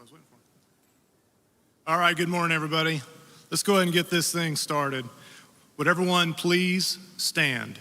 was waiting for. All right, good morning, everybody. Let's go ahead and get this thing started. Would everyone please stand?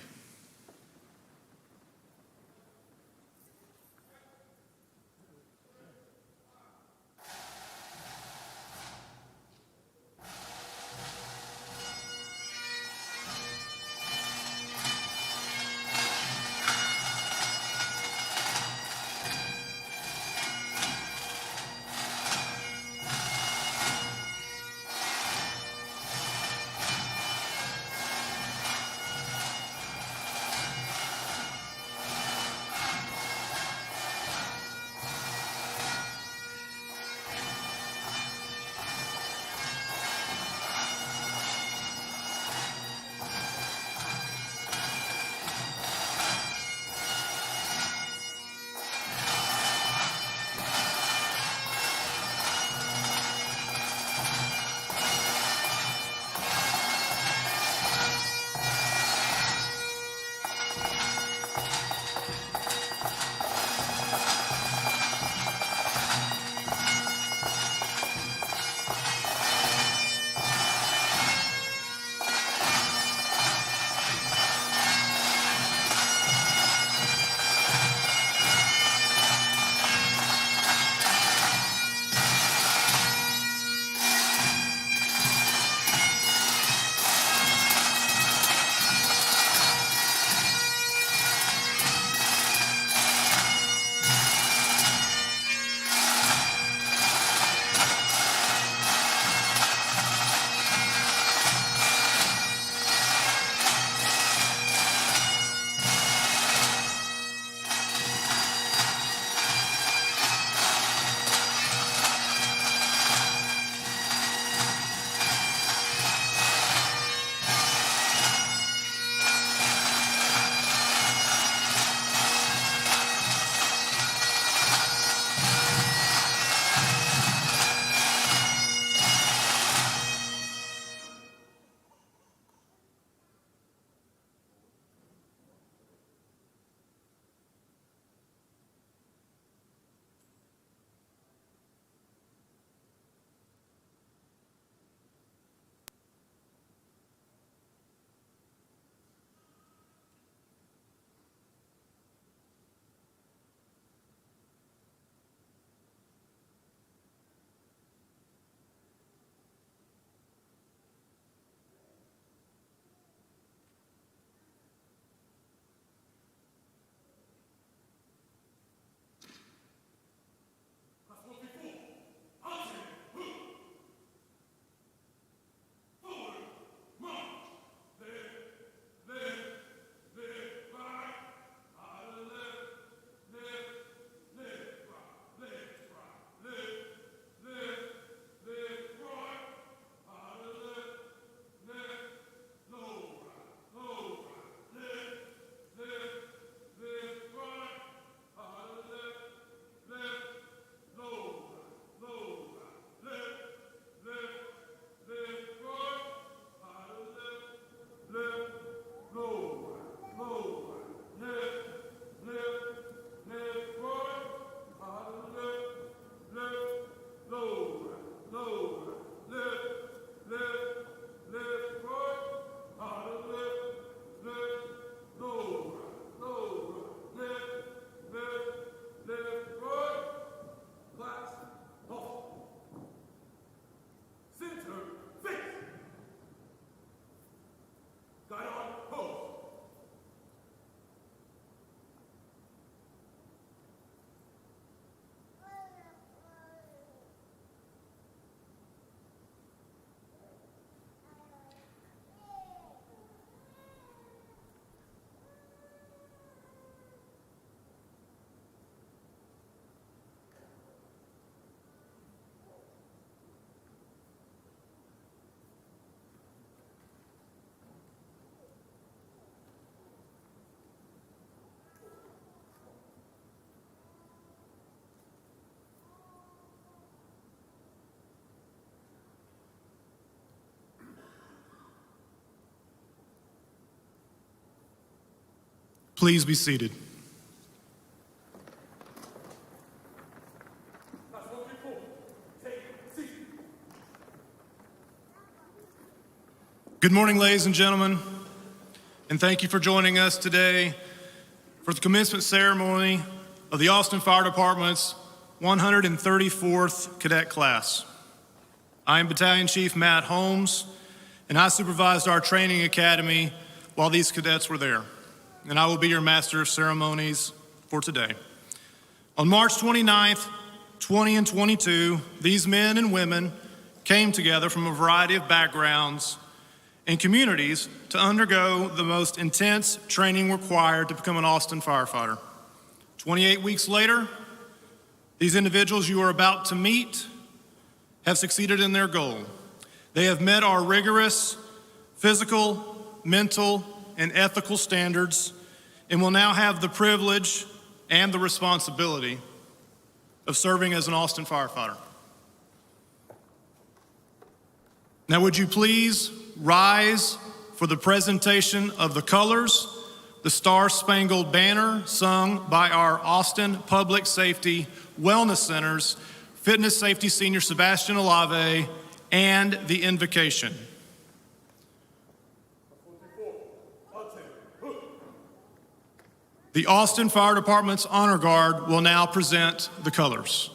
Please be seated. Good morning, ladies and gentlemen, and thank you for joining us today for the commencement ceremony of the Austin Fire Department's 134th Cadet class. I am Battalion Chief Matt Holmes, and I supervised our training academy while these cadets were there, and I will be your master of ceremonies for today. On March 29th, 20 and 22, these men and women came together from a variety of backgrounds and communities to undergo the most intense training required to become an Austin firefighter. 28 weeks later, these individuals you are about to meet have succeeded in their goal. They have met our rigorous physical, mental, and ethical standards and will now have the privilege and the responsibility of serving as an Austin firefighter. Now, would you please rise for the presentation of the colors, the Star-Spangled Banner, sung by our Austin Public Safety Wellness Center's Fitness Safety Senior Sebastian Olave, and the invocation. The Austin Fire Department's Honor Guard will now present the colors.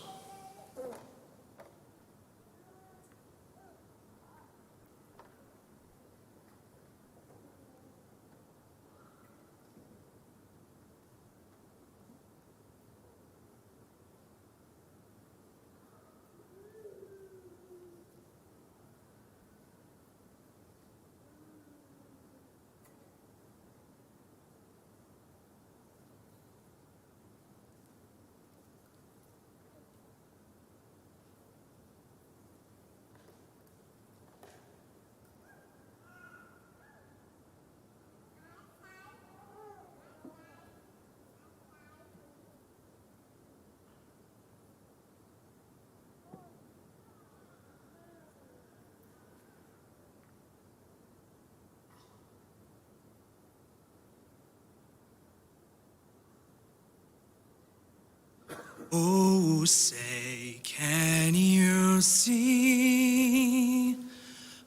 Oh, say, can you see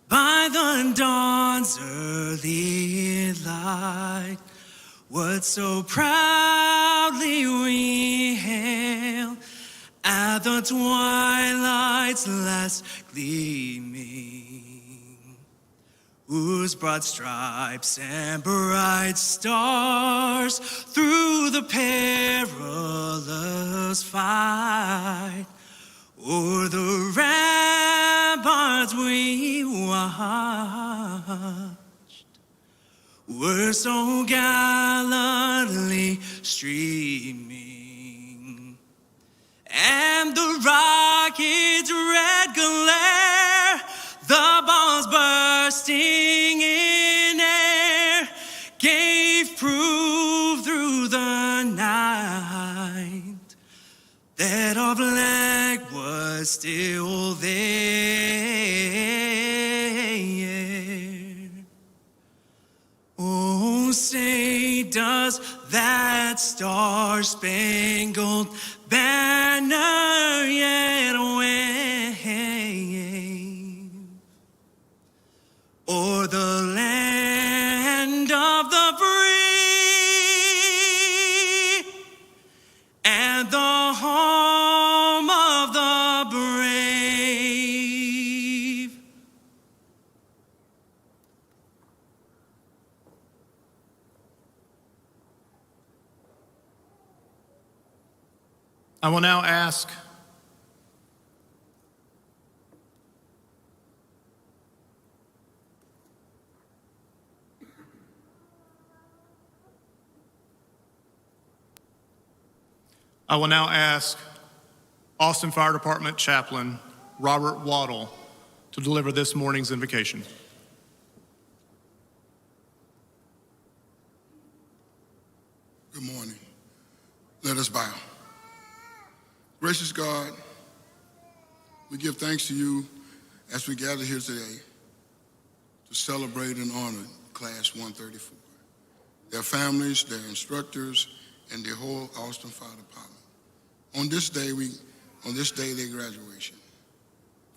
by the dawn's early light what so proudly we hail at the twilight's last gleaming, whose broad stripes and bright stars through the perilous fight o'er the ramparts we watched were so gallantly streaming, and the rocket's red glare, the bombs bursting in air, gave proof through the night that our flag was still there. Oh, say, does that star-spangled banner yet wave o'er the land of the free and the home of the brave? I will now ask Austin Fire Department Chaplain Robert Waddle to deliver this morning's invocation. Good morning. Let us bow. Gracious God, we give thanks to you as we gather here today to celebrate and honor Class 134, their families, their instructors, and the whole Austin Fire Department. On this day, their graduation.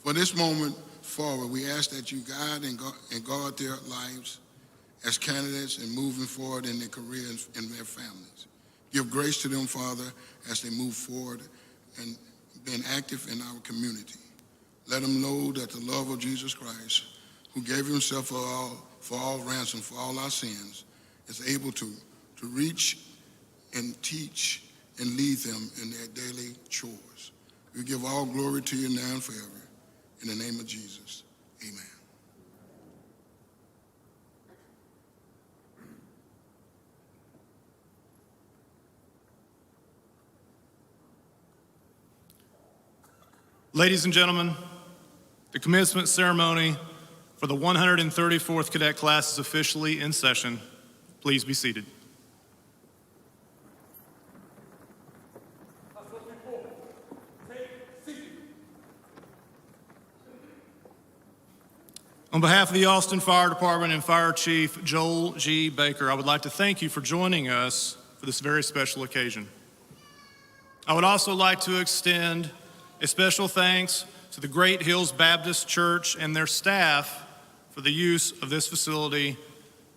For this moment forward, we ask that you guide and guard their lives as candidates and moving forward in their careers and their families. Give grace to them, Father, as they move forward and being active in our community. Let them know that the love of Jesus Christ, who gave himself for all ransom for all our sins, is able to reach and teach and lead them in their daily chores. We give all glory to you now and forever. In the name of Jesus, amen. Ladies and gentlemen, the commencement ceremony for the 134th Cadet class is officially in session. Please be seated. On behalf of the Austin Fire Department and Fire Chief Joel G. Baker, I would like to thank you for joining us for this very special occasion. I would also like to extend a special thanks to the Great Hills Baptist Church and their staff for the use of this facility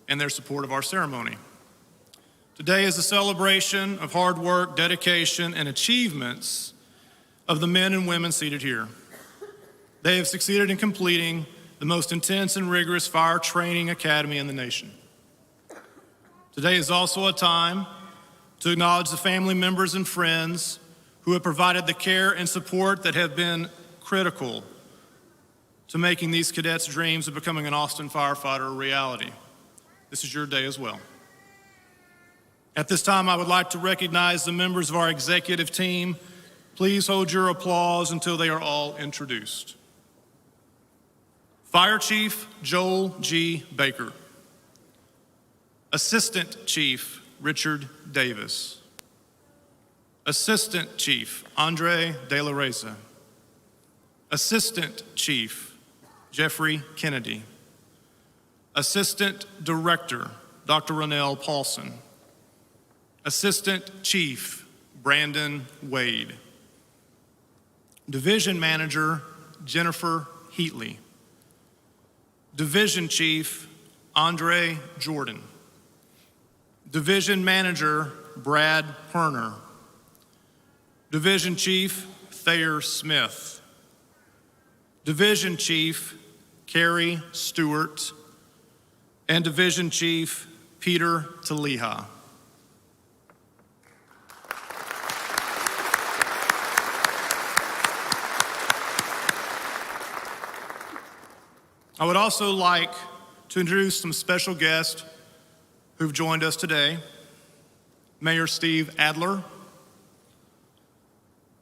and their support of our ceremony. Today is a celebration of hard work, dedication, and achievements of the men and women seated here. They have succeeded in completing the most intense and rigorous fire training academy in the nation. Today is also a time to acknowledge the family members and friends who have provided the care and support that have been critical to making these cadets' dreams of becoming an Austin firefighter a reality. This is your day as well. At this time, I would like to recognize the members of our executive team. Please hold your applause until they are all introduced. Fire Chief Joel G. Baker. Assistant Chief Richard Davis. Assistant Chief Andre De La Reza. Assistant Chief Jeffrey Kennedy. Assistant Director Dr. Ronell Paulson. Assistant Chief Brandon Wade. Division Manager Jennifer Heatley. Division Chief Andre Jordan. Division Manager Brad Perner. Division Chief Thayer Smith. Division Chief Carrie Stewart. And Division Chief Peter Taliha. I would also like to introduce some special guests who've joined us today. Mayor Steve Adler,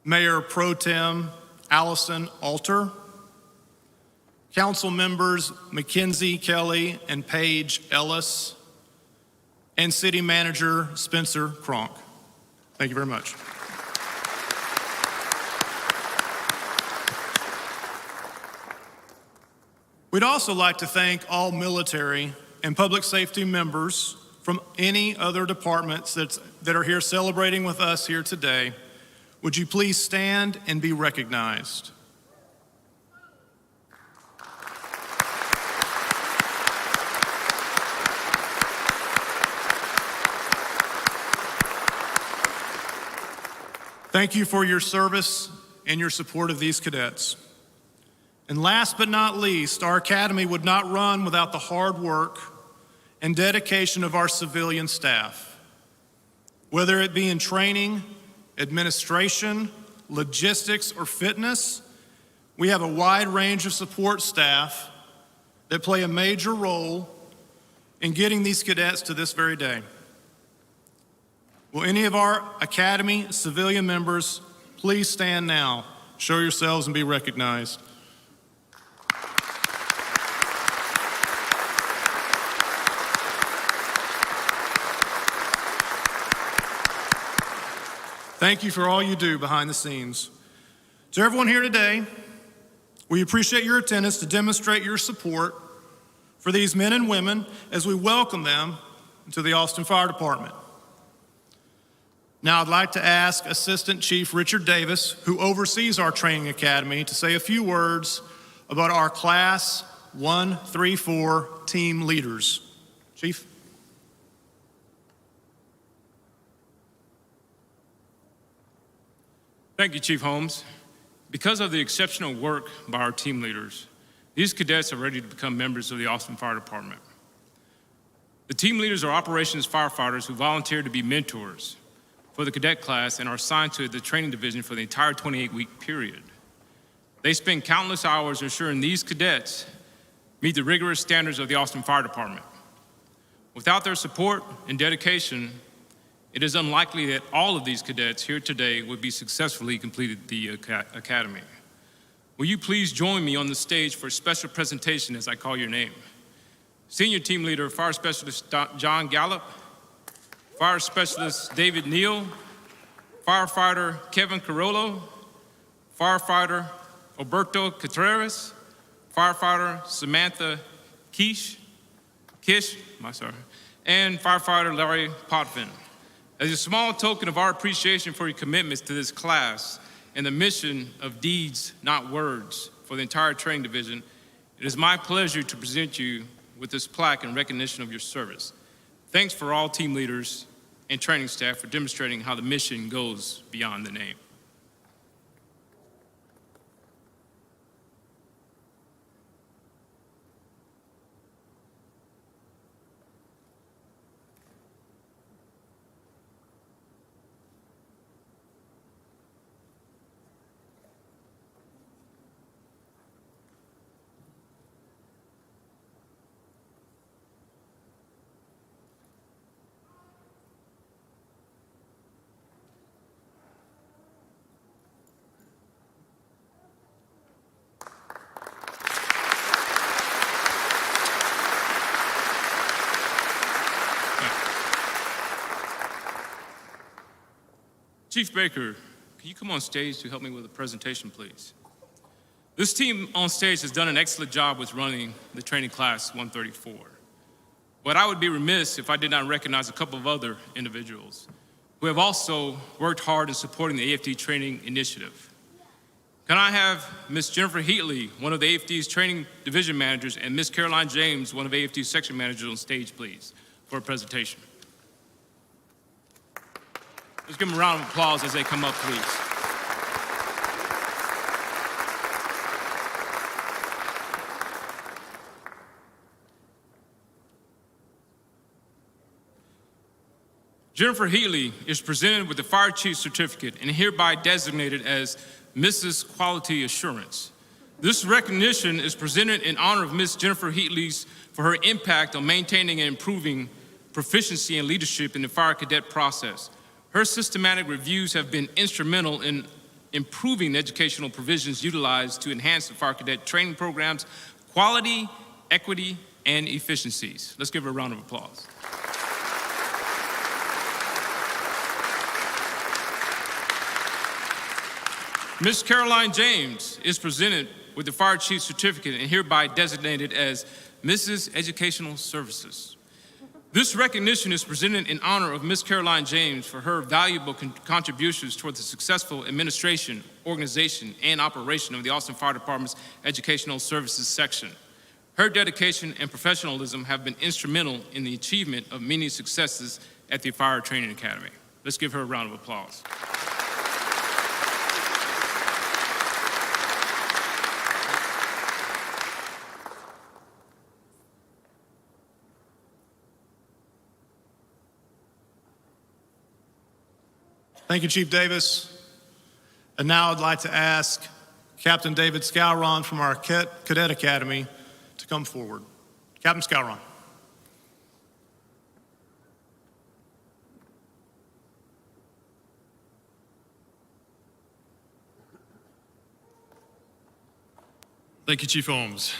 Mayor Pro Tem Allison Alter, Council members Mackenzie Kelly and Paige Ellis, and City Manager Spencer Cronk. Thank you very much. We'd also like to thank all military and public safety members from any other departments that are here celebrating with us here today. Would you please stand and be recognized? Thank you for your service and your support of these cadets. And last but not least, our academy would not run without the hard work and dedication of our civilian staff. Whether it be in training, administration, logistics, or fitness, we have a wide range of support staff that play a major role in getting these cadets to this very day. Will any of our academy civilian members please stand now, show yourselves, and be recognized? Thank you for all you do behind the scenes. To everyone here today, we appreciate your attendance to demonstrate your support for these men and women as we welcome them to the Austin Fire Department. Now I'd like to ask Assistant Chief Richard Davis, who oversees our training academy, to say a few words about our Class 134 team leaders. Chief. Thank you, Chief Holmes. Because of the exceptional work by our team leaders, these cadets are ready to become members of the Austin Fire Department. The team leaders are operations firefighters who volunteer to be mentors for the cadet class and are assigned to the training division for the entire 28-week period. They spend countless hours ensuring these cadets meet the rigorous standards of the Austin Fire Department. Without their support and dedication, it is unlikely that all of these cadets here today would be successfully completed the academy. Will you please join me on the stage for a special presentation as I call your name? Senior Team Leader, Fire Specialist John Gallup, Fire Specialist David Neal, Firefighter Kevin Carollo, Firefighter Alberto Contreras, Firefighter Samantha Kish, and Firefighter Larry Potvin. As a small token of our appreciation for your commitments to this class and the mission of deeds, not words, for the entire training division, it is my pleasure to present you with this plaque in recognition of your service. Thanks for all team leaders and training staff for demonstrating how the mission goes beyond the name. Chief Baker, can you come on stage to help me with a presentation, please? This team on stage has done an excellent job with running the training class 134. But I would be remiss if I did not recognize a couple of other individuals who have also worked hard in supporting the AFD training initiative. Can I have Ms. Jennifer Heatley, one of the AFD's training division managers, and Ms. Caroline James, one of AFD's section managers, on stage, please, for a presentation. Let's give them a round of applause as they come up, please. Jennifer Heatley is presented with the Fire Chief Certificate and hereby designated as Mrs. Quality Assurance. This recognition is presented in honor of Ms. Jennifer Heatley for her impact on maintaining and improving proficiency and leadership in the fire cadet process. Her systematic reviews have been instrumental in improving the educational provisions utilized to enhance the fire cadet training program's quality, equity, and efficiencies. Let's give her a round of applause. Ms. Caroline James is presented with the Fire Chief Certificate and hereby designated as Mrs. Educational Services. This recognition is presented in honor of Ms. Caroline James for her valuable contributions toward the successful administration, organization, and operation of the Austin Fire Department's Educational Services section. Her dedication and professionalism have been instrumental in the achievement of many successes at the Fire Training Academy. Let's give her a round of applause. Thank you, Chief Davis. And now I'd like to ask Captain David Scowron from our Cadet Academy to come forward. Captain Scowron. Thank you, Chief Holmes.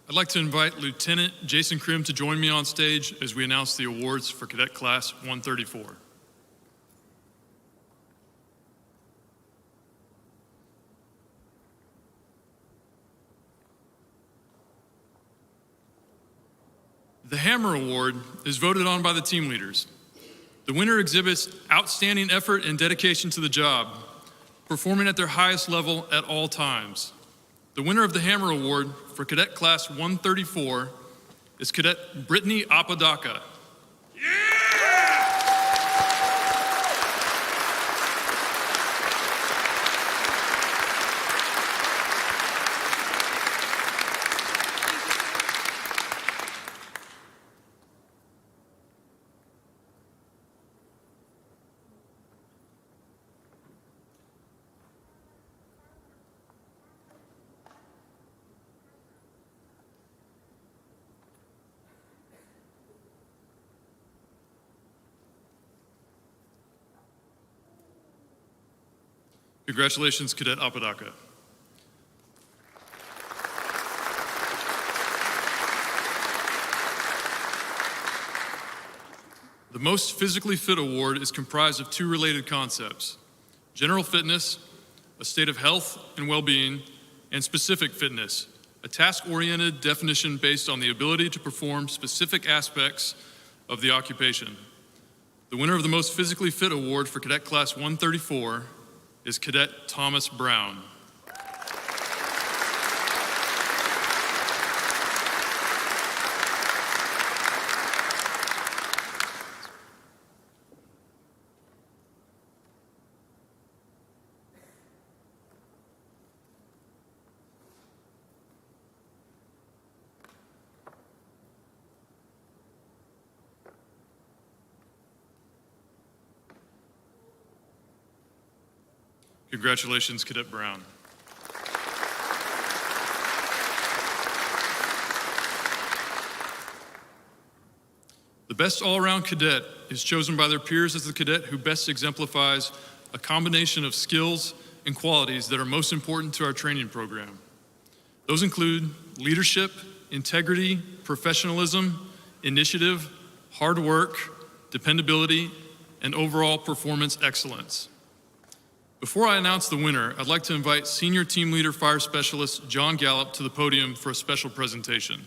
I'd like to invite Lieutenant Jason Krim to join me on stage as we announce the awards for Cadet Class 134. The Hammer Award is voted on by the team leaders. The winner exhibits outstanding effort and dedication to the job, performing at their highest level at all times. The winner of the Hammer Award for Cadet Class 134 is Cadet Brittany Apodaca. Congratulations, Cadet Apodaca. The Most Physically Fit Award is comprised of two related concepts: general fitness, a state of health and well-being, and specific fitness, a task-oriented definition based on the ability to perform specific aspects of the occupation. The winner of the Most Physically Fit Award for Cadet Class 134 is Cadet Thomas Brown. Congratulations, Cadet Brown. The best all-around cadet is chosen by their peers as the cadet who best exemplifies a combination of skills and qualities that are most important to our training program. Those include leadership, integrity, professionalism, initiative, hard work, dependability, and overall performance excellence. Before I announce the winner, I'd like to invite Senior Team Leader Fire Specialist John Gallup to the podium for a special presentation.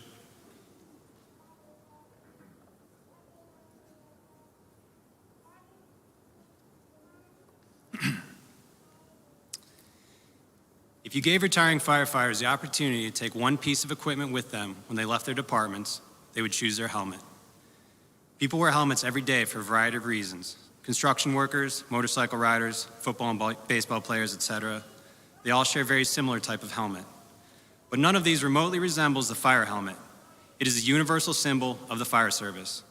If you gave retiring firefighters the opportunity to take one piece of equipment with them when they left their departments, they would choose their helmet. People wear helmets every day for a variety of reasons. Construction workers, motorcycle riders, football and baseball players, etc. They all share a very similar type of helmet. But none of these remotely resembles the fire helmet. It is a universal symbol of the fire service.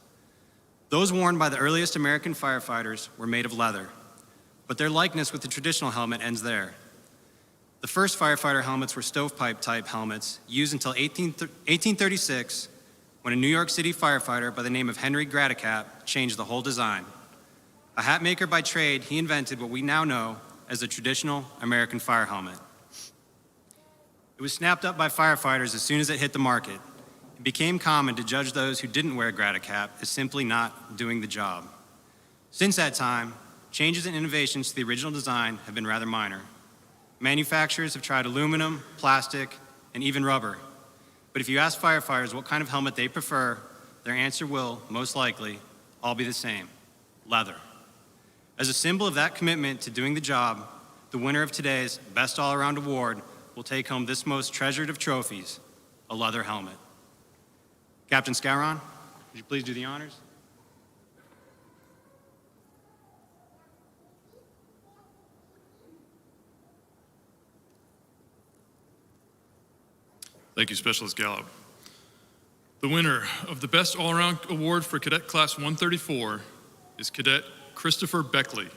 Those worn by the earliest American firefighters were made of leather, but their likeness with the traditional helmet ends there. The first firefighter helmets were stovepipe-type helmets used until 1836, when a New York City firefighter by the name of Henry Graticat changed the whole design. A hat maker by trade, he invented what we now know as the traditional American fire helmet. It was snapped up by firefighters as soon as it hit the market. It became common to judge those who didn't wear a Graticat as simply not doing the job. Since that time, changes and innovations to the original design have been rather minor. Manufacturers have tried aluminum, plastic, and even rubber. But if you ask firefighters what kind of helmet they prefer, their answer will, most likely, all be the same: leather. As a symbol of that commitment to doing the job, the winner of today's Best All-Around Award will take home this most treasured of trophies, a leather helmet. Captain Scowron, would you please do the honors? Thank you, Specialist Gallup. The winner of the Best All-Around Award for Cadet Class 134 is Cadet Christopher Beckley.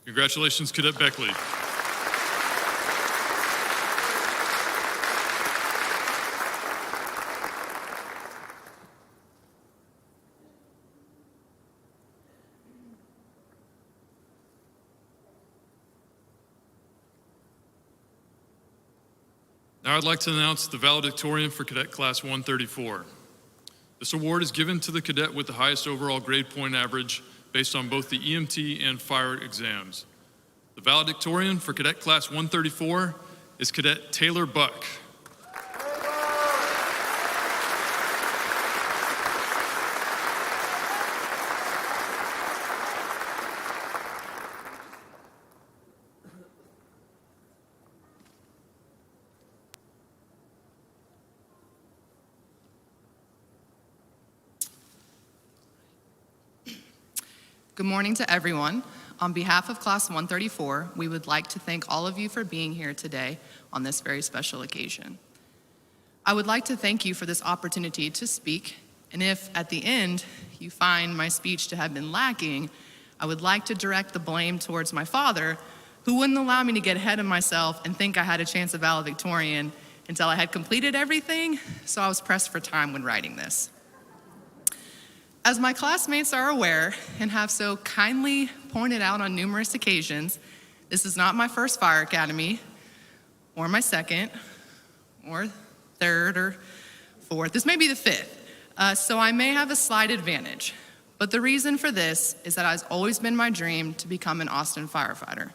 Congratulations, Cadet Beckley. Now I'd like to announce the Valedictorian for Cadet Class 134. This award is given to the cadet with the highest overall grade point average based on both the EMT and fire exams. The Valedictorian for Cadet Class 134 is Cadet Taylor Buck. Good morning to everyone. On behalf of Class 134, we would like to thank all of you for being here today on this very special occasion. I would like to thank you for this opportunity to speak, and if at the end you find my speech to have been lacking, I would like to direct the blame towards my father, who wouldn't allow me to get ahead of myself and think I had a chance of valedictorian until I had completed everything, so I was pressed for time when writing this. As my classmates are aware and have so kindly pointed out on numerous occasions, this is not my first fire academy, or my second, or third, or fourth. This may be the fifth, so I may have a slight advantage. But the reason for this is that it's always been my dream to become an Austin firefighter.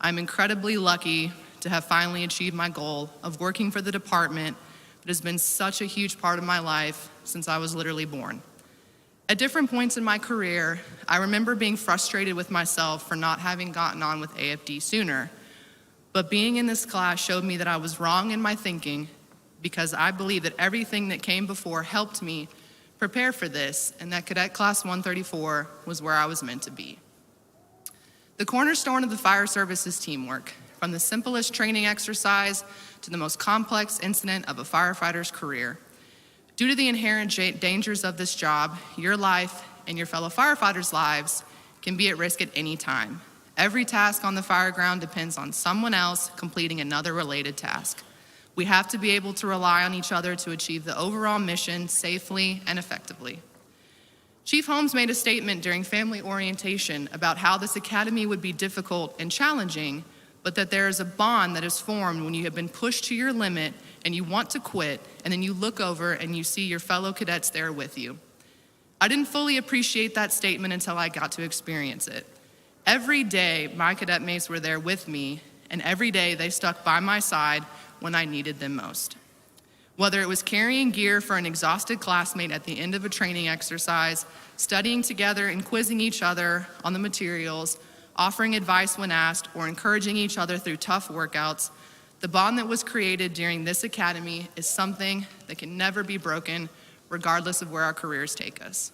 I'm incredibly lucky to have finally achieved my goal of working for the department that has been such a huge part of my life since I was literally born. At different points in my career, I remember being frustrated with myself for not having gotten on with AFD sooner. But being in this class showed me that I was wrong in my thinking, because I believe that everything that came before helped me prepare for this, and that Cadet Class 134 was where I was meant to be. The cornerstone of the fire service is teamwork, from the simplest training exercise to the most complex incident of a firefighter's career. Due to the inherent dangers of this job, your life and your fellow firefighters' lives can be at risk at any time. Every task on the fire ground depends on someone else completing another related task. We have to be able to rely on each other to achieve the overall mission safely and effectively. Chief Holmes made a statement during family orientation about how this academy would be difficult and challenging, but that there is a bond that is formed when you have been pushed to your limit and you want to quit, and then you look over and you see your fellow cadets there with you. I didn't fully appreciate that statement until I got to experience it. Every day, my cadet mates were there with me, and every day they stuck by my side when I needed them most. Whether it was carrying gear for an exhausted classmate at the end of a training exercise, studying together and quizzing each other on the materials, offering advice when asked, or encouraging each other through tough workouts, the bond that was created during this academy is something that can never be broken, regardless of where our careers take us.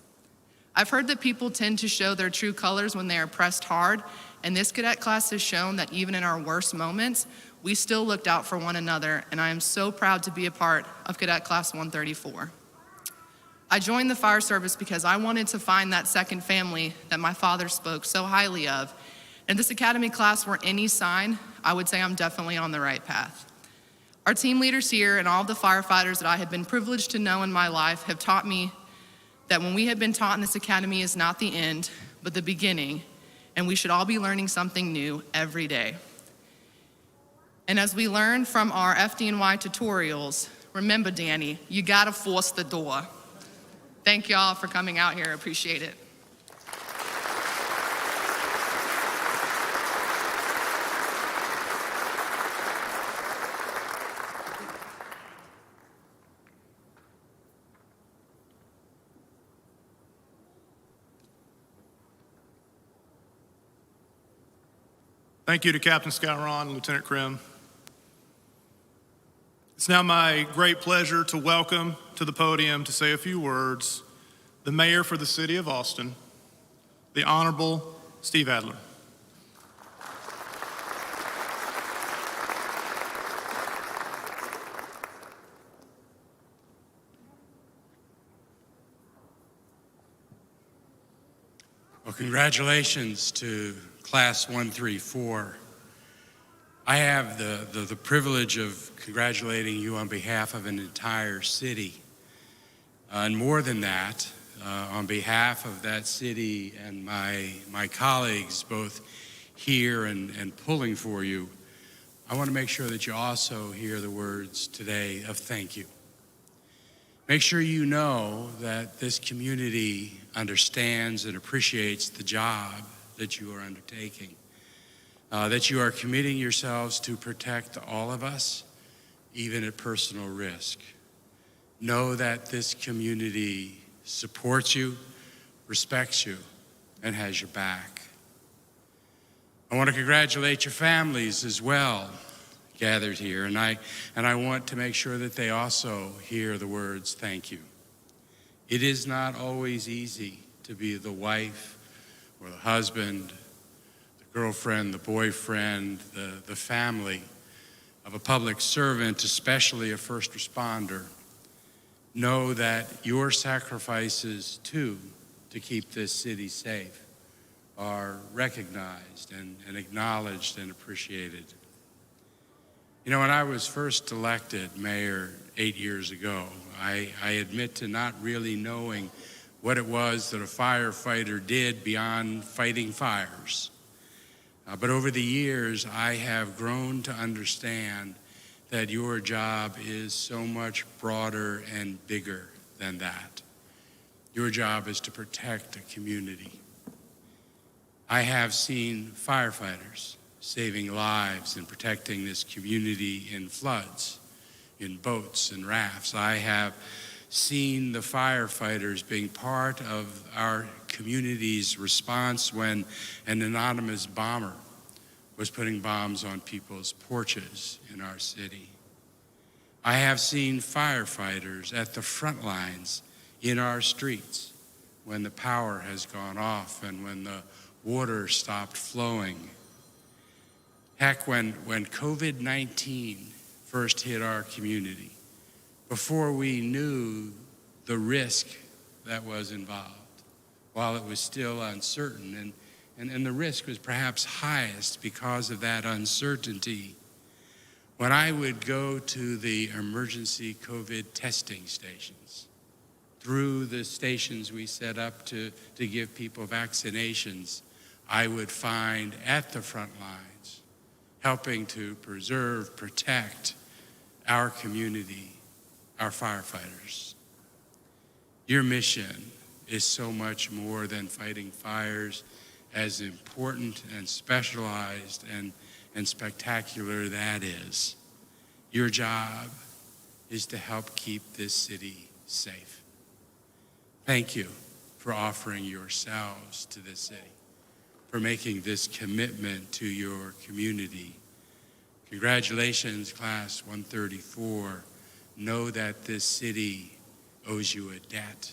I've heard that people tend to show their true colors when they are pressed hard, and this cadet class has shown that even in our worst moments, we still looked out for one another, and I am so proud to be a part of Cadet Class 134. I joined the fire service because I wanted to find that second family that my father spoke so highly of. And if this academy class were any sign, I would say I'm definitely on the right path. Our team leaders here and all of the firefighters that I have been privileged to know in my life have taught me that when we have been taught in this academy is not the end, but the beginning, and we should all be learning something new every day. And as we learn from our FD&Y tutorials, remember, Danny, you gotta force the door. Thank y'all for coming out here, appreciate it. Thank you to Captain Scowron and Lieutenant Krim. It's now my great pleasure to welcome to the podium to say a few words the Mayor for the City of Austin, the Honorable Steve Adler. Well, congratulations to Class 134. I have the privilege of congratulating you on behalf of an entire city. And more than that, on behalf of that city and my colleagues, both here and pulling for you, I want to make sure that you also hear the words today of thank you. Make sure you know that this community understands and appreciates the job that you are undertaking, that you are committing yourselves to protect all of us, even at personal risk. Know that this community supports you, respects you, and has your back. I want to congratulate your families as well gathered here, and I want to make sure that they also hear the words thank you. It is not always easy to be the wife or the husband, the girlfriend, the boyfriend, the family of a public servant, especially a first responder. Know that your sacrifices too to keep this city safe are recognized and acknowledged and appreciated. You know, when I was first elected mayor 8 years ago, I admit to not really knowing what it was that a firefighter did beyond fighting fires. But over the years, I have grown to understand that your job is so much broader and bigger than that. Your job is to protect a community. I have seen firefighters saving lives and protecting this community in floods, in boats and rafts. I have seen the firefighters being part of our community's response when an anonymous bomber was putting bombs on people's porches in our city. I have seen firefighters at the front lines in our streets when the power has gone off and when the water stopped flowing. Heck, when COVID-19 first hit our community, before we knew the risk that was involved, while it was still uncertain, and the risk was perhaps highest because of that uncertainty, when I would go to the emergency COVID testing stations, through the stations we set up to give people vaccinations, I would find at the front lines, helping to preserve, protect our community, our firefighters. Your mission is so much more than fighting fires, as important and specialized and spectacular that is. Your job is to help keep this city safe. Thank you for offering yourselves to this city, for making this commitment to your community. Congratulations, Class 134. Know that this city owes you a debt,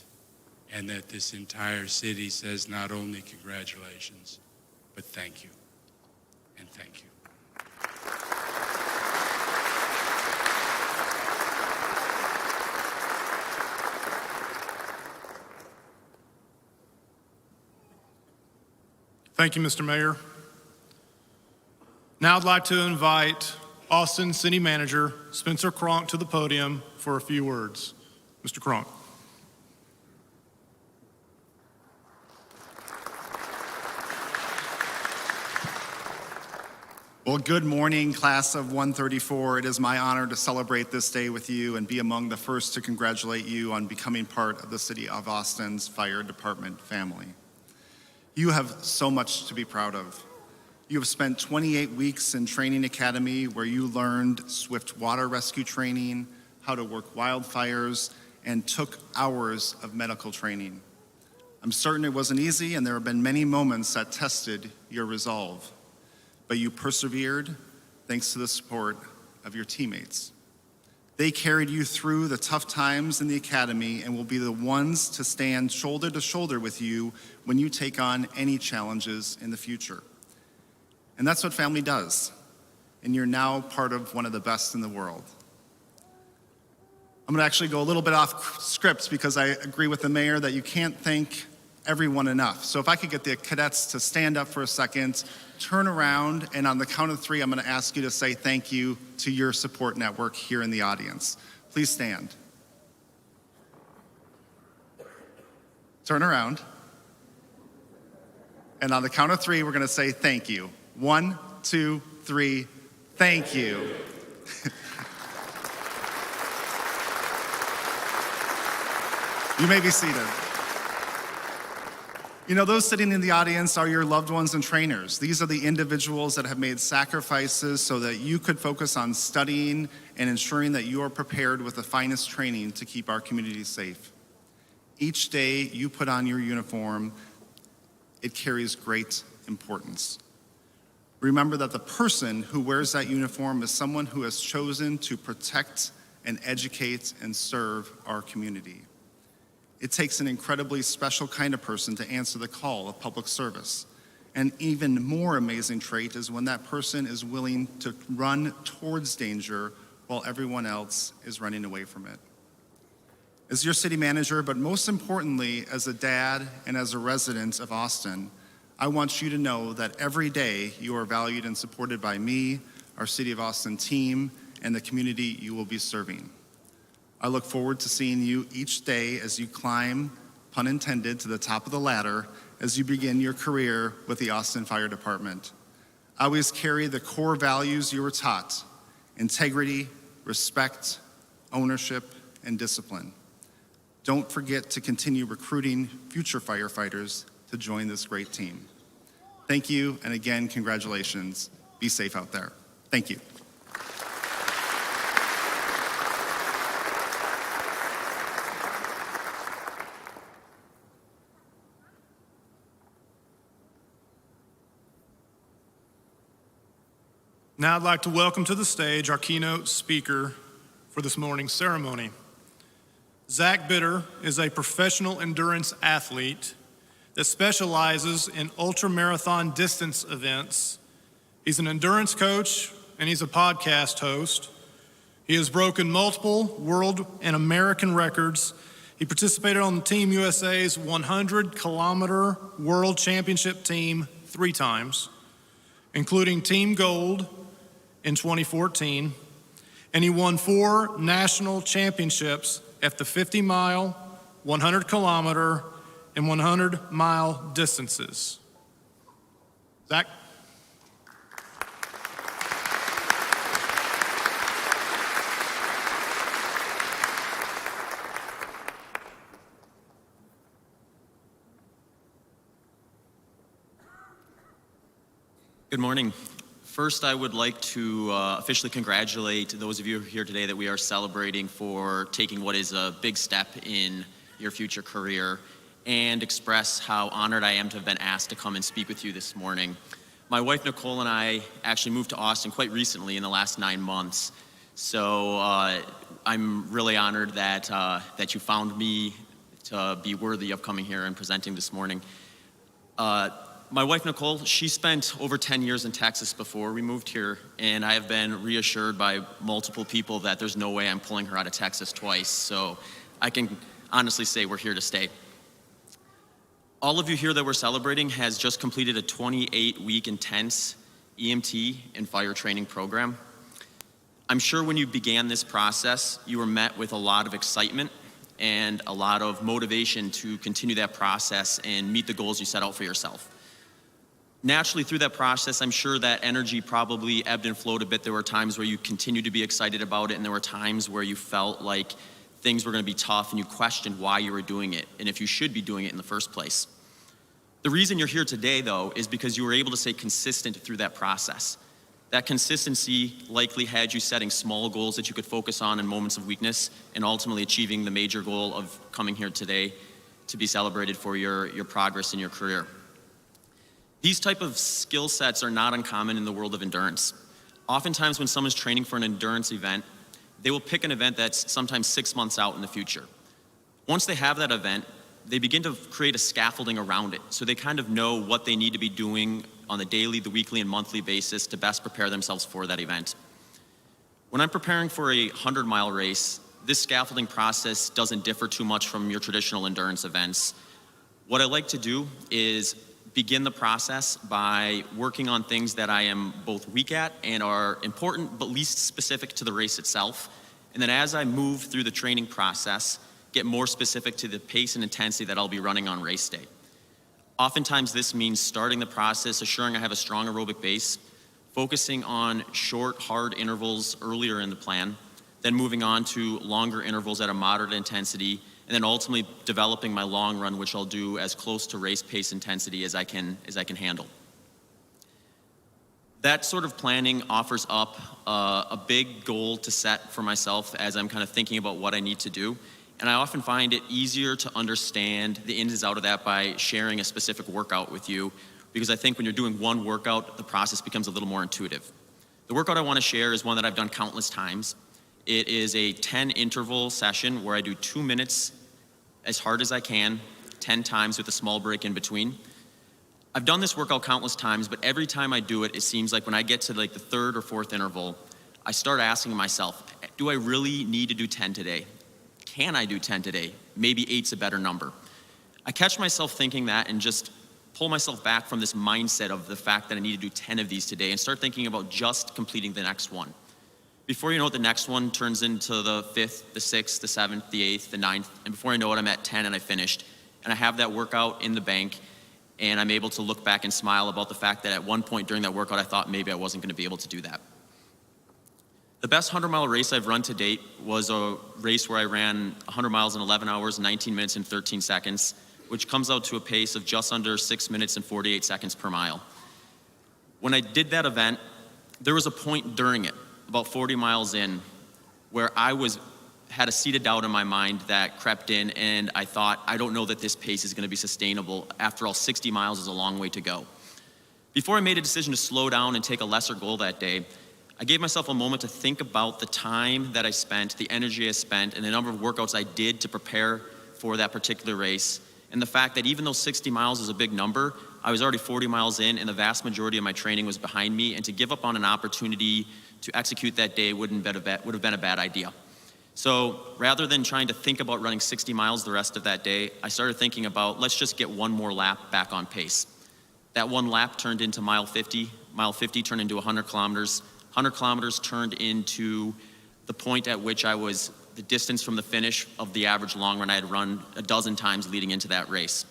and that this entire city says not only congratulations, but thank you, and thank you. Thank you, Mr. Mayor. Now I'd like to invite Austin City Manager Spencer Cronk to the podium for a few words. Mr. Cronk. Well, good morning, Class of 134. It is my honor to celebrate this day with you and be among the first to congratulate you on becoming part of the City of Austin's Fire Department family. You have so much to be proud of. You have spent 28 weeks in training academy where you learned swift water rescue training, how to work wildfires, and took hours of medical training. I'm certain it wasn't easy, and there have been many moments that tested your resolve. But you persevered thanks to the support of your teammates. They carried you through the tough times in the academy and will be the ones to stand shoulder to shoulder with you when you take on any challenges in the future. And that's what family does. And you're now part of one of the best in the world. I'm gonna actually go a little bit off script because I agree with the mayor that you can't thank everyone enough. So if I could get the cadets to stand up for a second, turn around, and on the count of three, I'm gonna ask you to say thank you to your support network here in the audience. Please stand. Turn around. And on the count of three, we're gonna say thank you. 1, 2, 3, Thank you. You may be seated. You know, those sitting in the audience are your loved ones and trainers. These are the individuals that have made sacrifices so that you could focus on studying and ensuring that you are prepared with the finest training to keep our community safe. Each day you put on your uniform, it carries great importance. Remember that the person who wears that uniform is someone who has chosen to protect and educate and serve our community. It takes an incredibly special kind of person to answer the call of public service. An even more amazing trait is when that person is willing to run towards danger while everyone else is running away from it. As your city manager, but most importantly, as a dad and as a resident of Austin, I want you to know that every day you are valued and supported by me, our City of Austin team, and the community you will be serving. I look forward to seeing you each day as you climb, pun intended, to the top of the ladder as you begin your career with the Austin Fire Department. Always carry the core values you were taught: integrity, respect, ownership, and discipline. Don't forget to continue recruiting future firefighters to join this great team. Thank you, and again, congratulations. Be safe out there. Thank you. Now I'd like to welcome to the stage our keynote speaker for this morning's ceremony. Zach Bitter is a professional endurance athlete that specializes in ultramarathon distance events. He's an endurance coach and he's a podcast host. He has broken multiple world and American records. He participated on the Team USA's 100-kilometer world championship team 3 times, including Team Gold in 2014, and he won 4 national championships at the 50-mile, 100-kilometer, and 100-mile distances. Zach? Good morning. First, I would like to officially congratulate those of you here today that we are celebrating for taking what is a big step in your future career, and express how honored I am to have been asked to come and speak with you this morning. My wife Nicole and I actually moved to Austin quite recently in the last 9 months, so I'm really honored that you found me to be worthy of coming here and presenting this morning. My wife, Nicole, she spent over 10 years in Texas before we moved here, and I have been reassured by multiple people that there's no way I'm pulling her out of Texas twice, so I can honestly say we're here to stay. All of you here that we're celebrating has just completed a 28-week intense EMT and fire training program. I'm sure when you began this process, you were met with a lot of excitement and a lot of motivation to continue that process and meet the goals you set out for yourself. Naturally, through that process, I'm sure that energy probably ebbed and flowed a bit. There were times where you continued to be excited about it, and there were times where you felt like things were going to be tough and you questioned why you were doing it and if you should be doing it in the first place. The reason you're here today, though, is because you were able to stay consistent through that process. That consistency likely had you setting small goals that you could focus on in moments of weakness and ultimately achieving the major goal of coming here today to be celebrated for your progress in your career. These type of skill sets are not uncommon in the world of endurance. Oftentimes when someone's training for an endurance event, they will pick an event that's sometimes 6 months out in the future. Once they have that event, they begin to create a scaffolding around it, so they kind of know what they need to be doing on the daily, the weekly, and monthly basis to best prepare themselves for that event. When I'm preparing for a 100-mile race, this scaffolding process doesn't differ too much from your traditional endurance events. What I like to do is begin the process by working on things that I am both weak at and are important but least specific to the race itself. And then as I move through the training process, get more specific to the pace and intensity that I'll be running on race day. Oftentimes this means starting the process, assuring I have a strong aerobic base, focusing on short, hard intervals earlier in the plan, then moving on to longer intervals at a moderate intensity, and then ultimately developing my long run, which I'll do as close to race pace intensity as I can handle. That sort of planning offers up a big goal to set for myself as I'm kind of thinking about what I need to do. And I often find it easier to understand the ins and outs of that by sharing a specific workout with you, because I think when you're doing one workout, the process becomes a little more intuitive. The workout I want to share is one that I've done countless times. It is a 10 interval session where I do 2 minutes as hard as I can, 10 times with a small break in between. I've done this workout countless times, but every time I do it, it seems like when I get to like the third or fourth interval, I start asking myself, do I really need to do 10 today? Can I do 10 today? Maybe 8's a better number. I catch myself thinking that and just pull myself back from this mindset of the fact that I need to do 10 of these today and start thinking about just completing the next one. Before you know it, the next one turns into the 5th, the 6th, the 7th, the 8th, the 9th, and before I know it, I'm at 10 and I finished. And I have that workout in the bank, and I'm able to look back and smile about the fact that at one point during that workout, I thought maybe I wasn't going to be able to do that. The best 100-mile race I've run to date was a race where I ran 100 miles in 11 hours, 19 minutes, and 13 seconds, which comes out to a pace of just under 6 minutes and 48 seconds per mile. When I did that event, there was a point during it, about 40 miles in, where I had a seed of doubt in my mind that crept in, and I thought, I don't know that this pace is going to be sustainable. After all, 60 miles is a long way to go. Before I made a decision to slow down and take a lesser goal that day, I gave myself a moment to think about the time that I spent, the energy I spent, and the number of workouts I did to prepare for that particular race, and the fact that even though 60 miles is a big number, I was already 40 miles in, and the vast majority of my training was behind me, and to give up on an opportunity to execute that day would have been a bad idea. So rather than trying to think about running 60 miles the rest of that day, I started thinking about, let's just get one more lap back on pace. That one lap turned into mile 50 turned into 100 kilometers, 100 kilometers turned into the point at which I was the distance from the finish of the average long run I had run a dozen times leading into that race.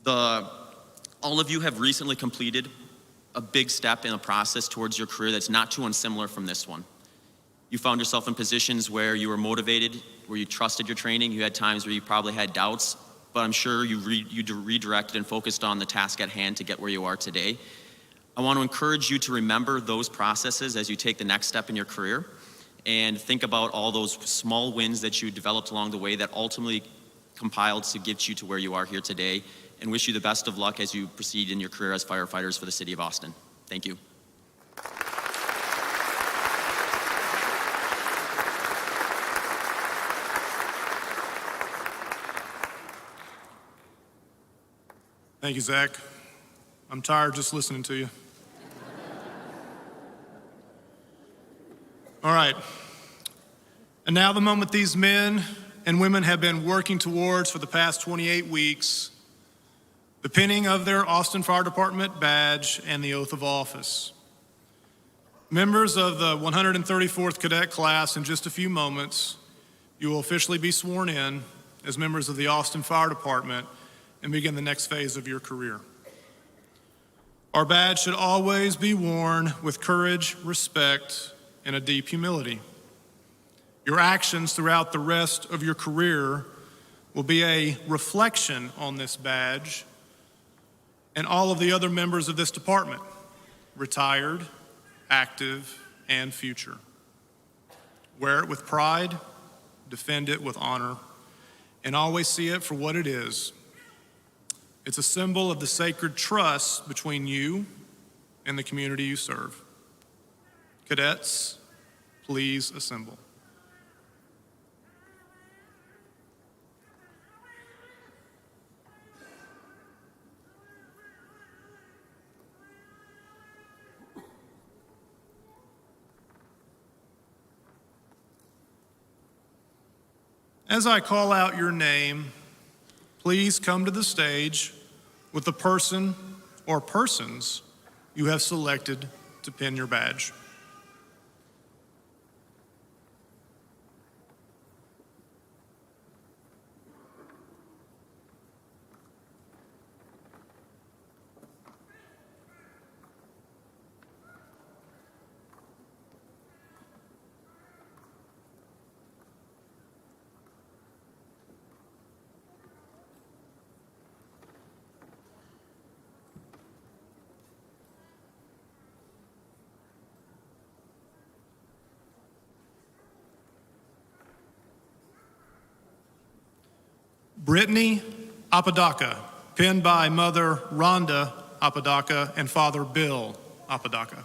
All of you have recently completed a big step in a process towards your career that's not too unsimilar from this one. You found yourself in positions where you were motivated, where you trusted your training. You had times where you probably had doubts, but I'm sure you redirected and focused on the task at hand to get where you are today. I want to encourage you to remember those processes as you take the next step in your career, and think about all those small wins that you developed along the way that ultimately compiled to get you to where you are here today, and wish you the best of luck as you proceed in your career as firefighters for the city of Austin. Thank you. Thank you, Zach. I'm tired just listening to you. All right. And now the moment these men and women have been working towards for the past 28 weeks, the pinning of their Austin Fire Department badge and the oath of office. Members of the 134th Cadet class, in just a few moments, you will officially be sworn in as members of the Austin Fire Department and begin the next phase of your career. Our badge should always be worn with courage, respect, and a deep humility. Your actions throughout the rest of your career will be a reflection on this badge and all of the other members of this department, retired, active, and future. Wear it with pride, defend it with honor, and always see it for what it is. It's a symbol of the sacred trust between you and the community you serve. Cadets, please assemble. As I call out your name, please come to the stage with the person or persons you have selected to pin your badge. Brittany Apodaca, pinned by Mother Rhonda Apodaca and Father Bill Apodaca.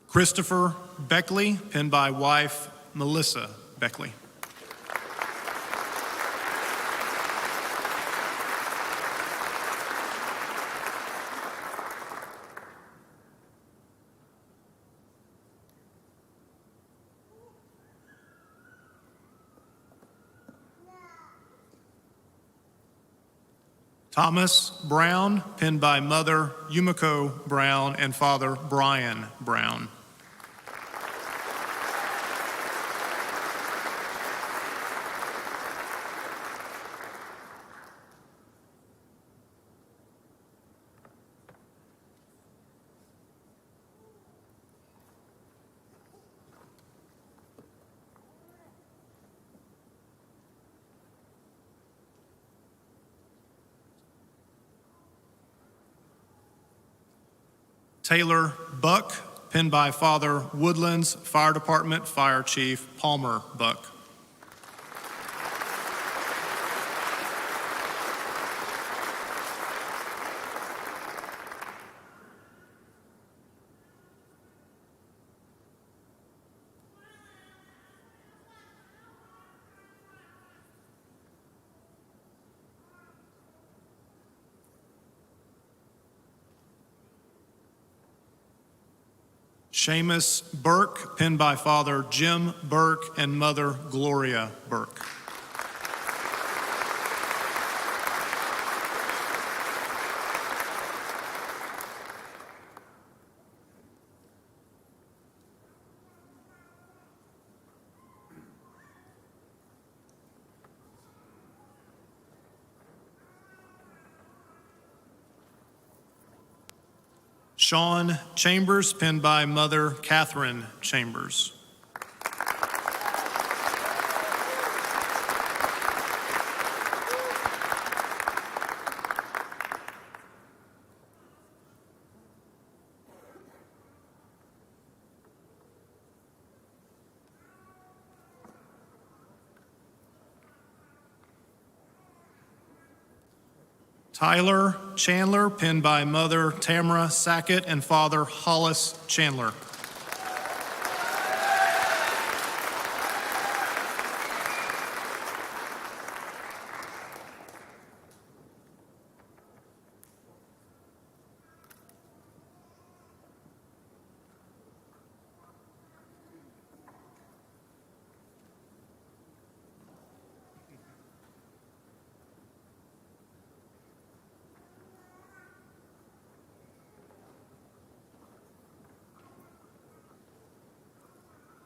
Christopher Beckley, pinned by wife Melissa Beckley. Thomas Brown, pinned by Mother Yumiko Brown and Father Brian Brown. Taylor Buck, pinned by Father Woodlands Fire Department Fire Chief Palmer Buck. Seamus Burke, pinned by Father Jim Burke and Mother Gloria Burke. Sean Chambers, pinned by Mother Catherine Chambers. Tyler Chandler, pinned by Mother Tamara Sackett and Father Hollis Chandler.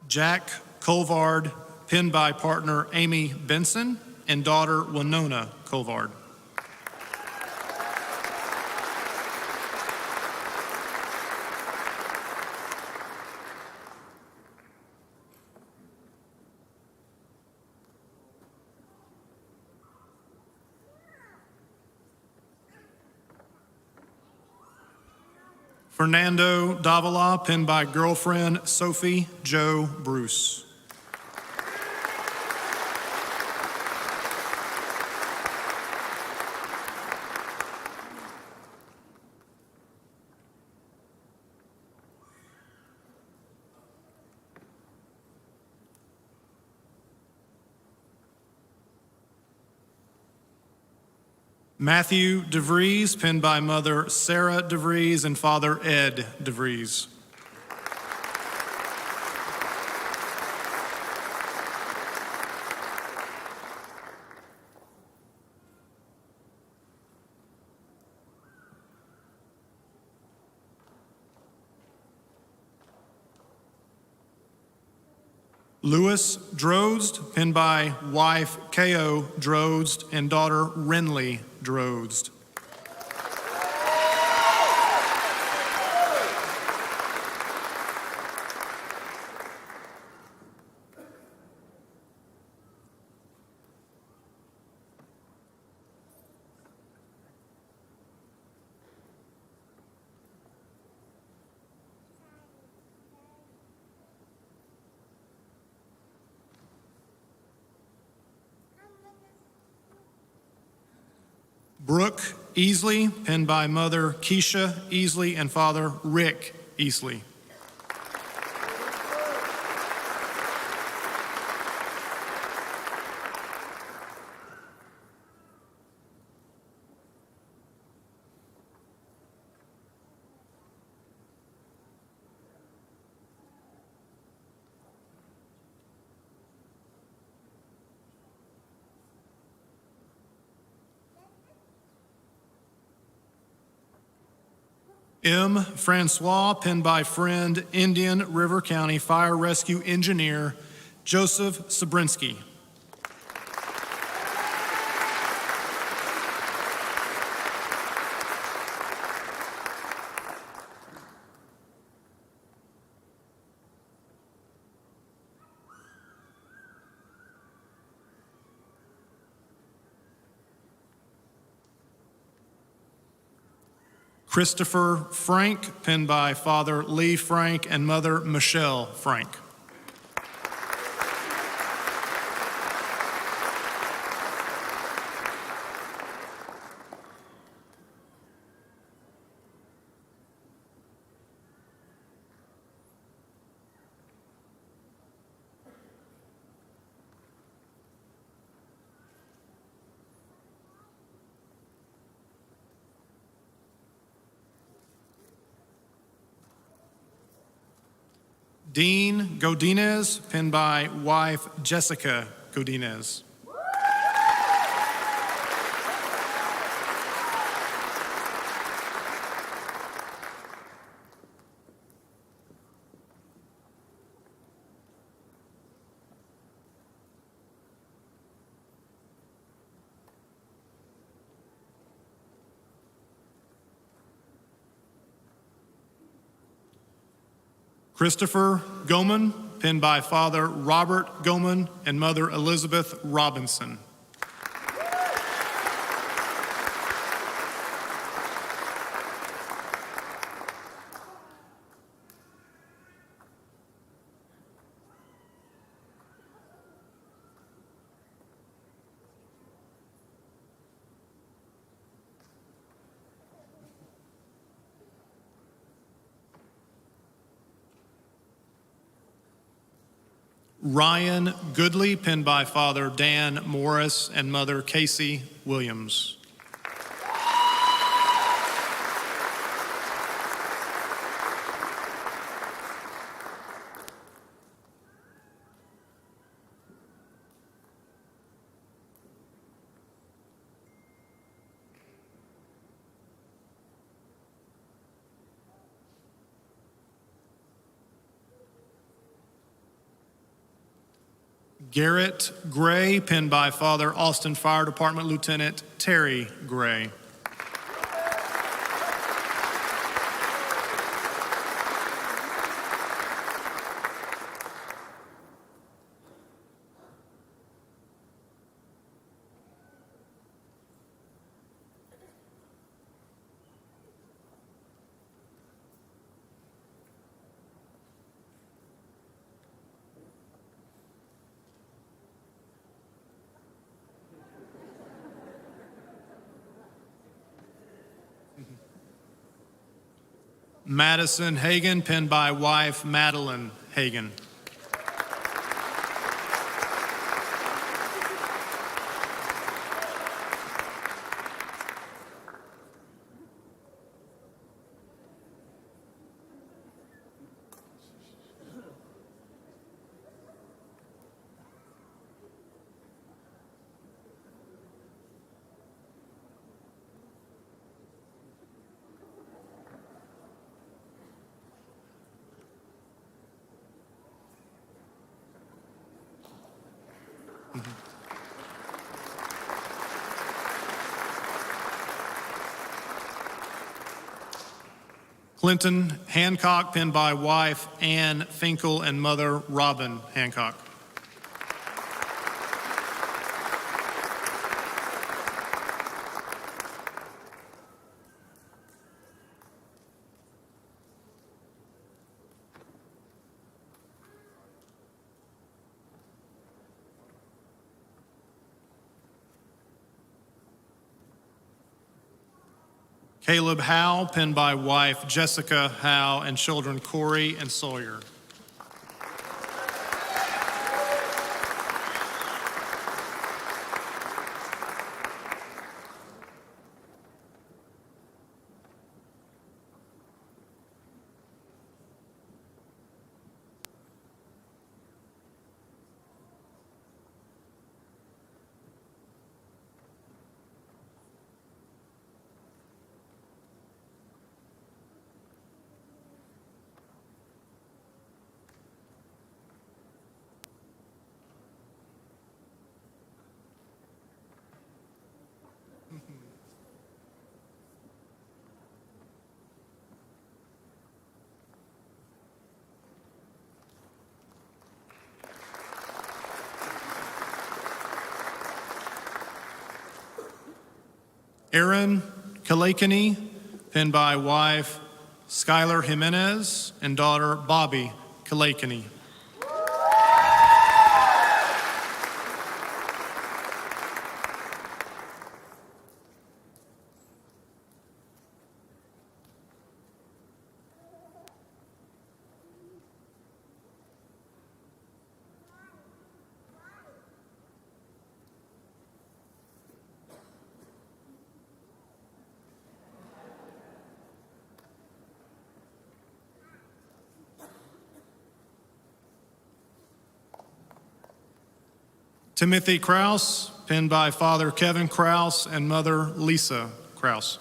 Jack Colvard, pinned by partner Amy Benson and daughter Winona Colvard. Fernando Davila, pinned by girlfriend Sophie Jo Bruce. Matthew DeVries, pinned by Mother Sarah DeVries and Father Ed DeVries. Louis Drozd, pinned by wife K.O. Drozd and daughter Renly Drozd. Brooke Easley, pinned by mother Keisha Easley and father Rick Easley. M. Francois, pinned by friend Indian River County Fire Rescue Engineer Joseph Sabrinsky. Christopher Frank, pinned by father Lee Frank and mother Michelle Frank. Dean Godinez, pinned by wife Jessica Godinez. Christopher Goman, pinned by father Robert Goman and mother Elizabeth Robinson. Ryan Goodley, pinned by father Dan Morris and mother Casey Williams. Garrett Gray, pinned by father Austin Fire Department Lieutenant Terry Gray. Madison Hagan, pinned by wife Madeline Hagan. Clinton Hancock, pinned by wife Ann Finkel and mother Robin Hancock. Caleb Howe, pinned by wife Jessica Howe and children Corey and Sawyer. Aaron Kalakany, pinned by wife Skylar Jimenez and daughter Bobby Kalakany. Timothy Kraus, pinned by father Kevin Kraus and mother Lisa Kraus.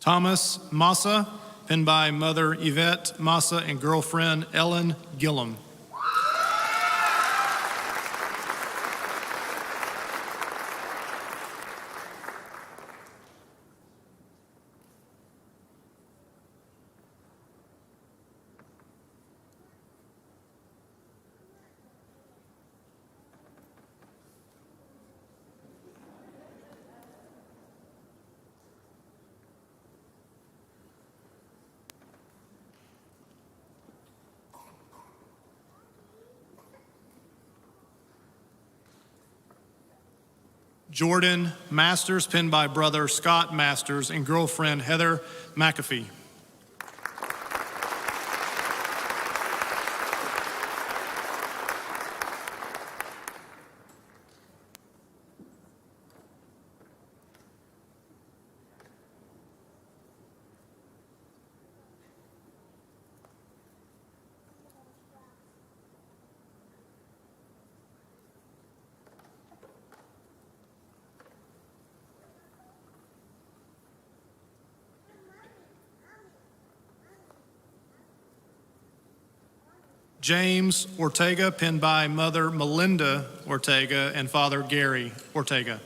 Thomas Massa, pinned by mother Yvette Massa and girlfriend Ellen Gillum. Jordan Masters, pinned by brother Scott Masters and girlfriend Heather McAfee. James Ortega, pinned by mother Melinda Ortega and father Gary Ortega.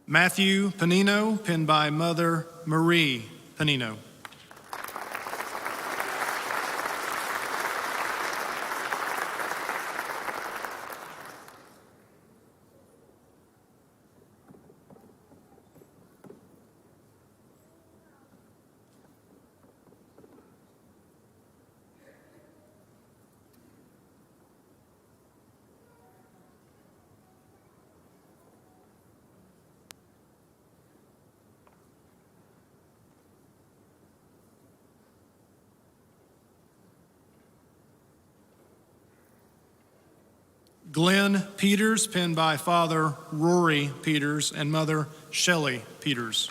Matthew Panino, pinned by Mother Marie Panino. Glenn Peters, pinned by Father Rory Peters and Mother Shelley Peters.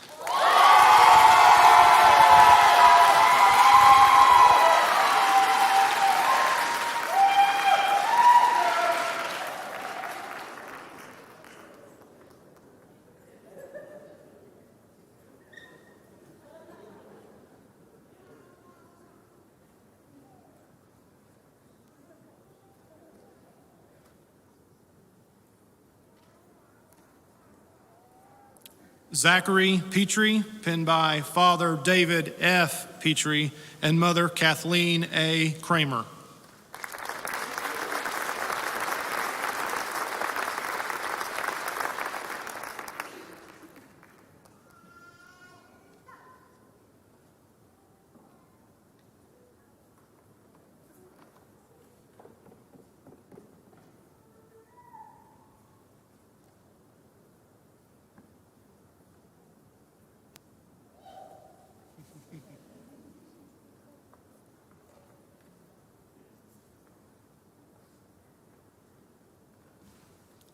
Zachary Petrie, pinned by Father David F. Petrie and Mother Kathleen A. Kramer.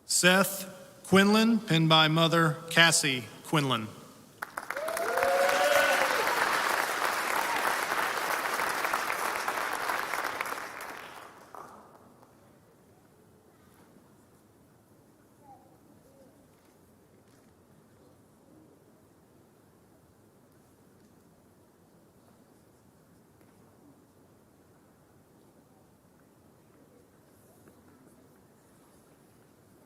Seth Quinlan, pinned by Mother Cassie Quinlan.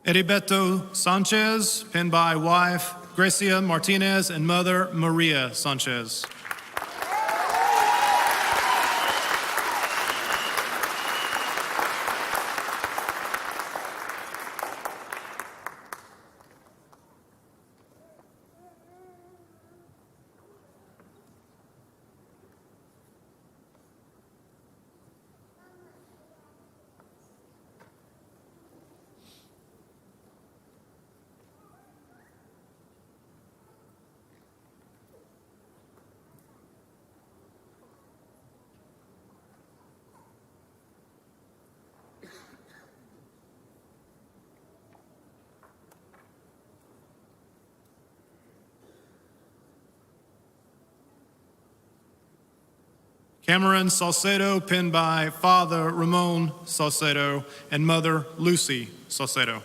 Heriberto Sanchez, pinned by wife Gracia Martinez and Mother Maria Sanchez. Cameron Salcedo, pinned by Father Ramon Salcedo and Mother Lucy Salcedo.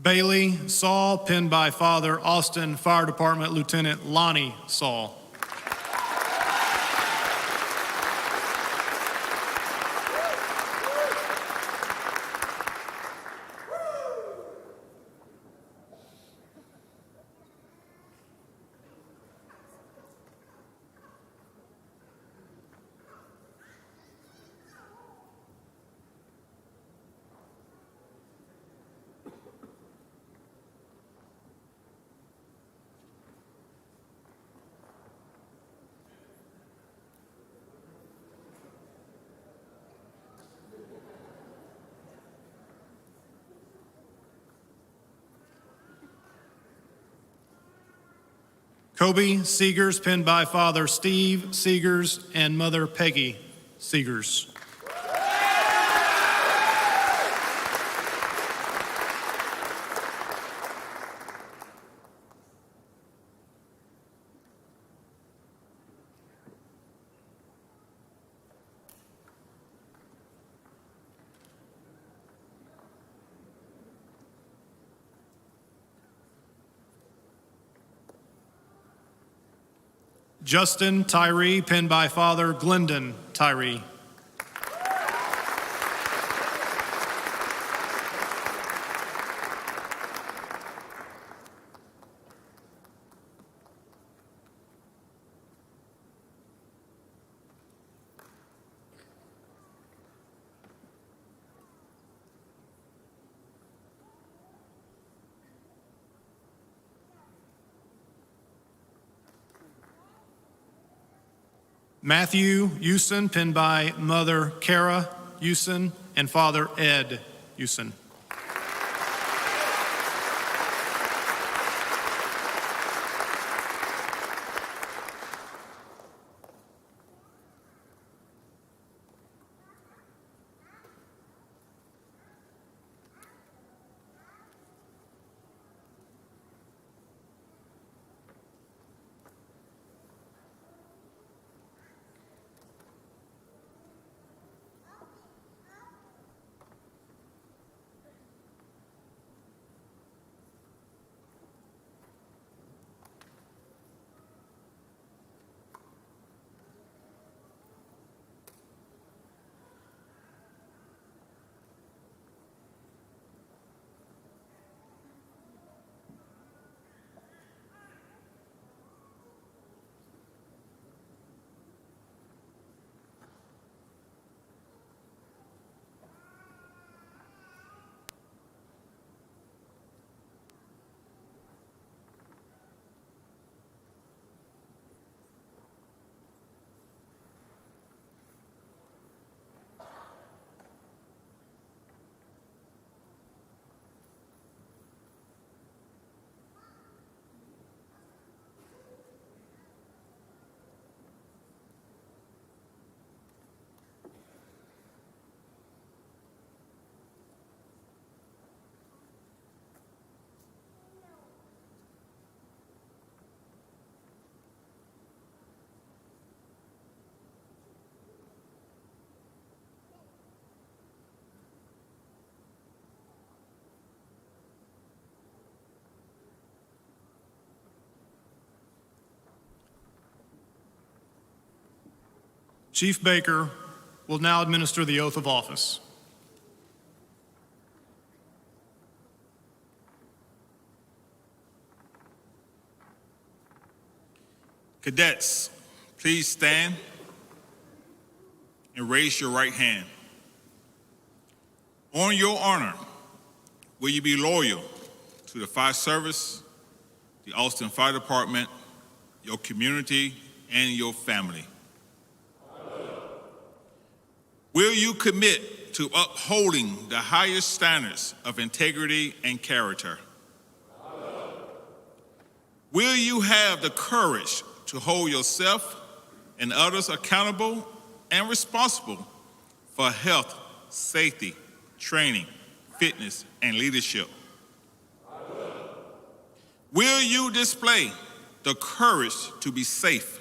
Bailey Saul, pinned by Father Austin Fire Department Lieutenant Lonnie Saul. Kobe Seegers, pinned by Father Steve Seegers and Mother Peggy Seegers. Justin Tyree, pinned by father Glendon Tyree. Matthew Usen, pinned by mother Kara Usen and father Ed Usen. Chief Baker will now administer the oath of office. Cadets, please stand and raise your right hand. On your honor, will you be loyal to the fire service, the Austin Fire Department, your community, and your family? Will you commit to upholding the highest standards of integrity and character? Will you have the courage to hold yourself and others accountable and responsible for health, safety, training, fitness, and leadership? Will you display the courage to be safe?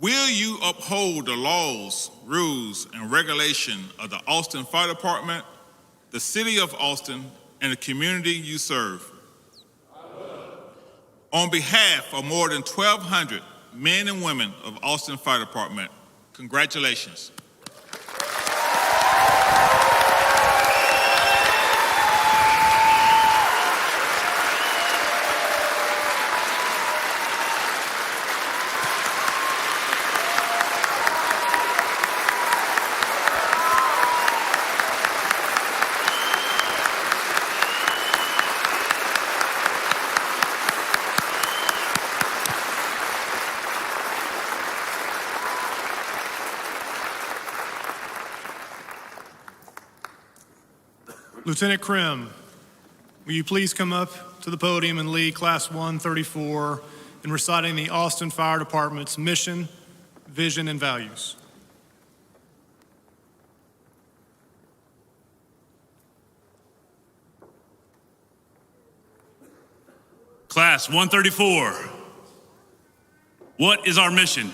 Will you uphold the laws, rules, and regulation of the Austin Fire Department, the City of Austin, and the community you serve? On behalf of more than 1,200 men and women of Austin Fire Department, congratulations. Lieutenant Krim, will you please come up to the podium and lead Class 134 in reciting the Austin Fire Department's mission, vision, and values? Class 134, what is our mission?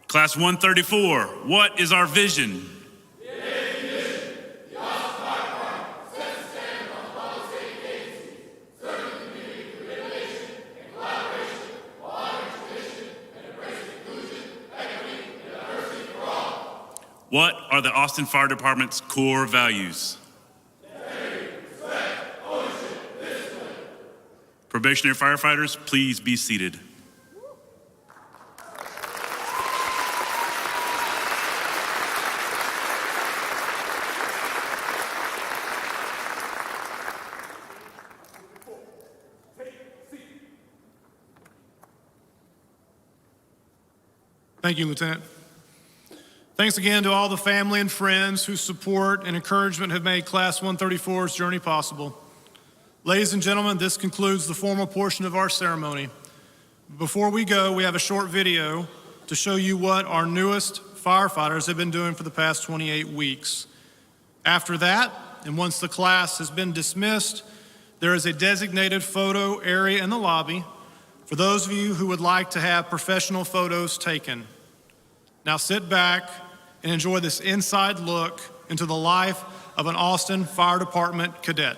Class 134, what is our vision? What are the Austin Fire Department's core values? Integrity, respect, ownership, discipline. Probationary firefighters, please be seated. Thank you, Lieutenant. Thanks again to all the family and friends whose support and encouragement have made Class 134's journey possible. Ladies and gentlemen, this concludes the formal portion of our ceremony. Before we go, we have a short video to show you what our newest firefighters have been doing for the past 28 weeks. After that, and once the class has been dismissed, there is a designated photo area in the lobby for those of you who would like to have professional photos taken. Now sit back and enjoy this inside look into the life of an Austin Fire Department cadet.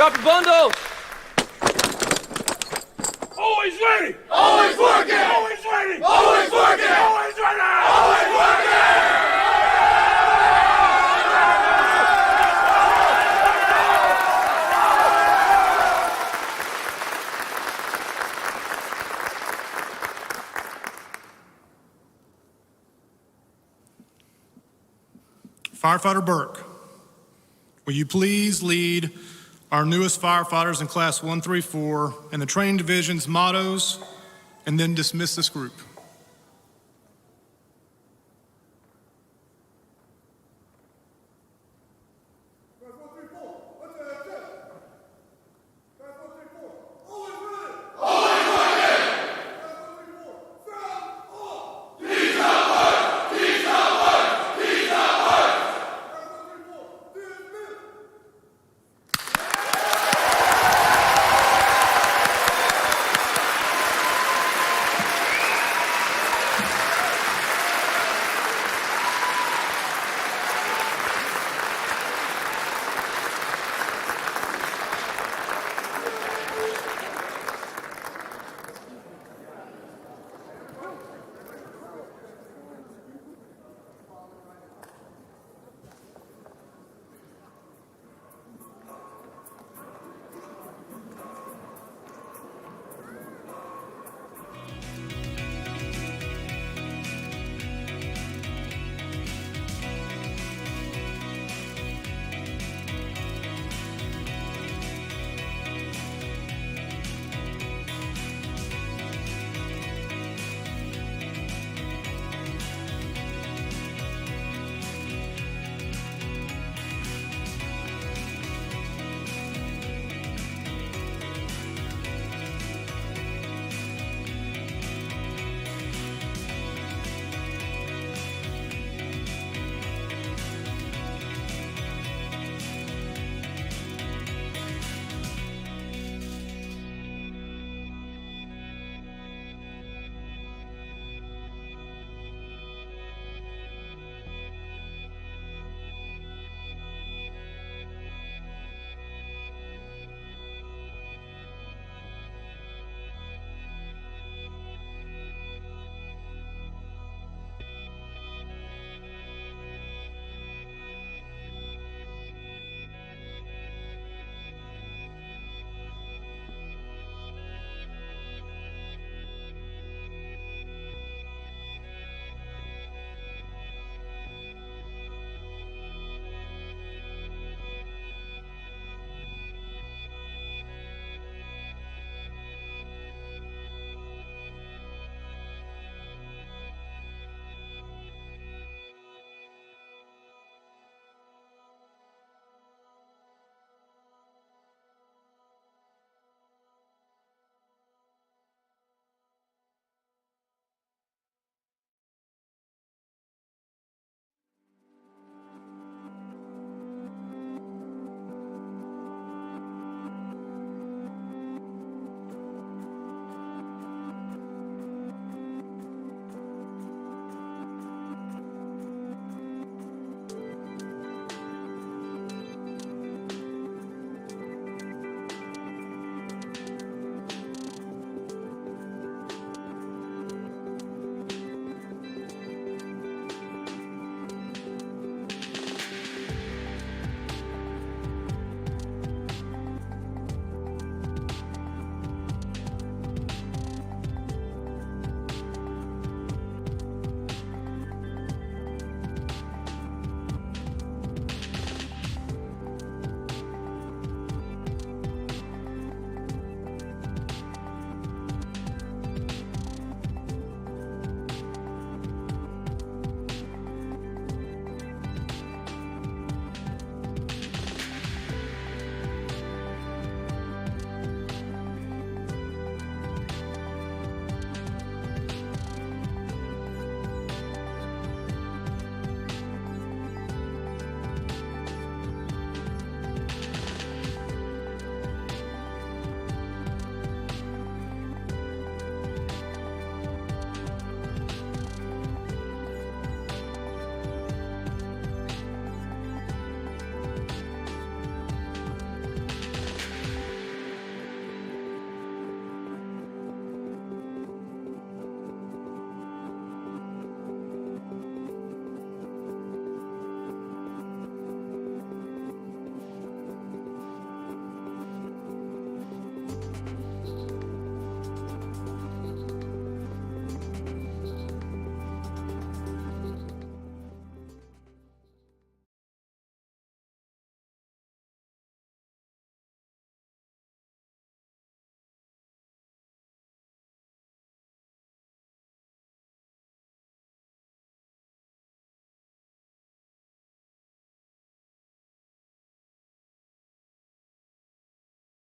Drop your bundle. Always ready. Always working. Always ready. Always working. Always ready. Always working. Firefighter Burke, will you please lead our newest firefighters in Class 134 and the training division's mottos, and then dismiss this group?